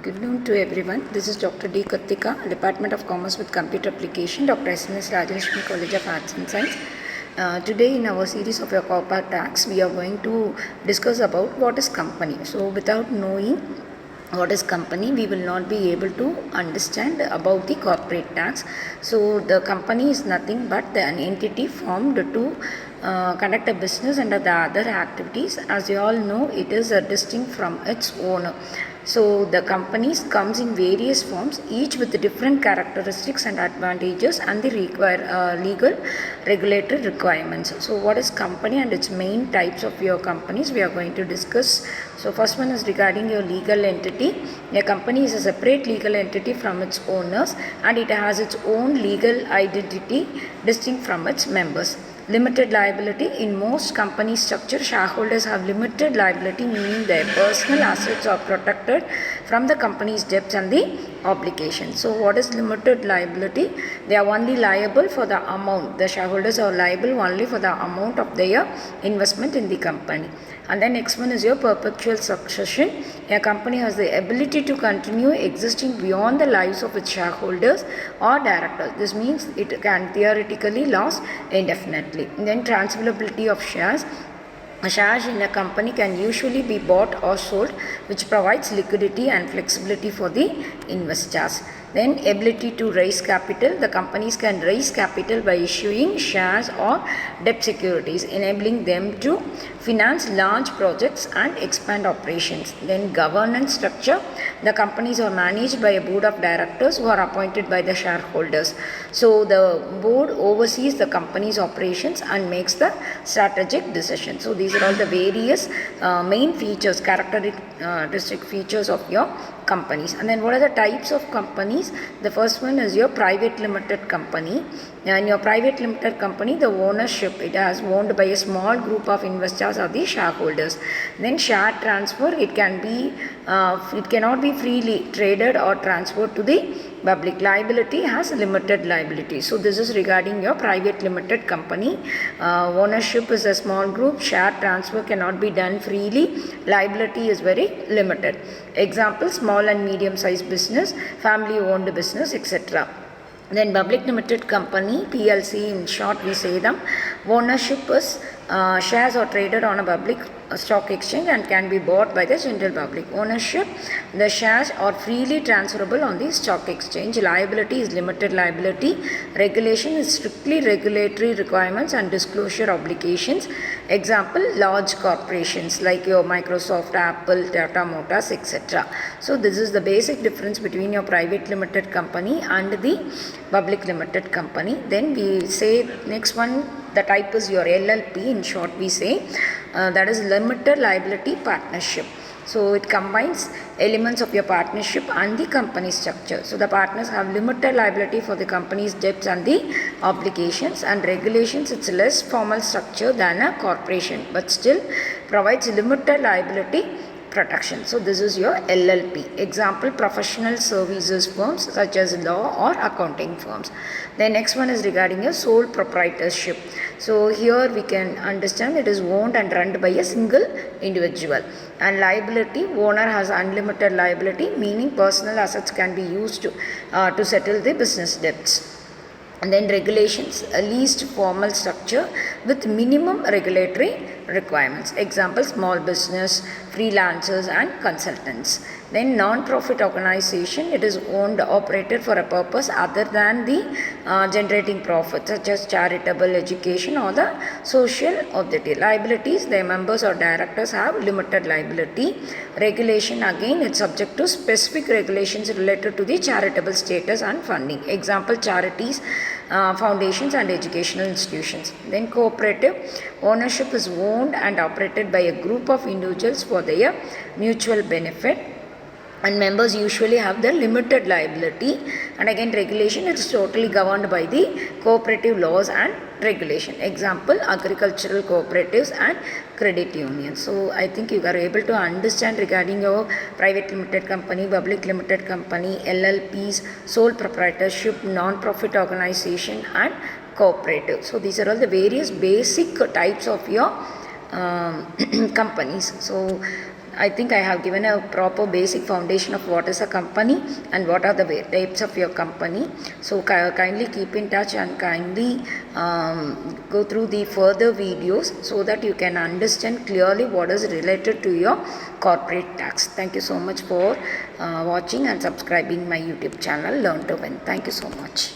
Good noon to everyone. This is Dr. D. Kattika, Department of Commerce with Computer Application, Dr. S.N.S. College of Arts and Science. Today in our series of your corporate tax, we are going to discuss about what is company. So without knowing what is company, we will not be able to understand about the corporate tax. So the company is nothing but an entity formed to conduct a business and the other activities. As you all know, it is distinct from its owner. So the companies comes in various forms, each with different characteristics and advantages and the legal regulatory requirements. So what is company and its main types of your companies we are going to discuss. So first one is regarding your legal entity. A company is a separate legal entity from its owners and it has its own legal identity distinct from its members. Limited liability. In most company structure, shareholders have limited liability, meaning their personal assets are protected from the company's debts and the obligations. So what is limited liability? They are only liable for the amount. The shareholders are liable only for the amount of their investment in the company. And then next one is your perpetual succession. A company has the ability to continue existing beyond the lives of its shareholders or directors. This means it can theoretically last indefinitely. And then transferability of shares. Shares in a company can usually be bought or sold, which provides liquidity and flexibility for the investors. Then ability to raise capital. The companies can raise capital by issuing shares or debt securities, enabling them to finance large projects and expand operations. Then governance structure. The companies are managed by a board of directors who are appointed by the shareholders. So the board oversees the company's operations and makes the strategic decisions. So these are all the various main features, characteristic features of your companies. And then what are the types of companies? The first one is your private limited company. In your private limited company, the ownership, it is owned by a small group of investors or the shareholders. Then share transfer, it cannot be freely traded or transferred to the public. Liability has limited liability. So this is regarding your private limited company. Ownership is a small group. Share transfer cannot be done freely. Liability is very limited. Example, small and medium sized business, family owned business, etc. Then public limited company, PLC in short we say them. Ownership is shares are traded on a public stock exchange and can be bought by the general public. Ownership, the shares are freely transferable on the stock exchange. Liability is limited liability. Regulation is strictly regulatory requirements and disclosure obligations. Example, large corporations like your Microsoft, Apple, Tata Motors, etc. So this is the basic difference between your private limited company and the public limited company. Then we say next one, the type is your LLP, in short we say, that is limited liability partnership. So it combines elements of your partnership and the company structure. So the partners have limited liability for the company's debts and the obligations, and regulations, it's less formal structure than a corporation but still provides limited liability protection. So this is your LLP. Example, professional services firms such as law or accounting firms. The next one is regarding your sole proprietorship. So here we can understand it is owned and run by a single individual. And liability, owner has unlimited liability, meaning personal assets can be used to settle the business debts. And then regulations, a least formal structure with minimum regulatory requirements. Example, small business, freelancers and consultants. Then non-profit organization, it is owned, operated for a purpose other than the generating profit, such as charitable, education or the social objective. Liabilities, their members or directors have limited liability. Regulation, again it's subject to specific regulations related to the charitable status and funding. Example, charities, foundations and educational institutions. Then cooperative, ownership is owned and operated by a group of individuals for their mutual benefit, and members usually have the limited liability. And again, regulation, it is totally governed by the cooperative laws and regulation. Example, agricultural cooperatives and credit unions. So I think you are able to understand regarding your private limited company, public limited company, LLPs, sole proprietorship, non-profit organization and cooperative. So these are all the various basic types of your companies. So I think I have given a proper basic foundation of what is a company and what are the types of your company. So kindly keep in touch and kindly go through the further videos so that you can understand clearly what is related to your corporate tax. Thank you so much for watching and subscribing my YouTube channel Learn to Win. Thank you so much.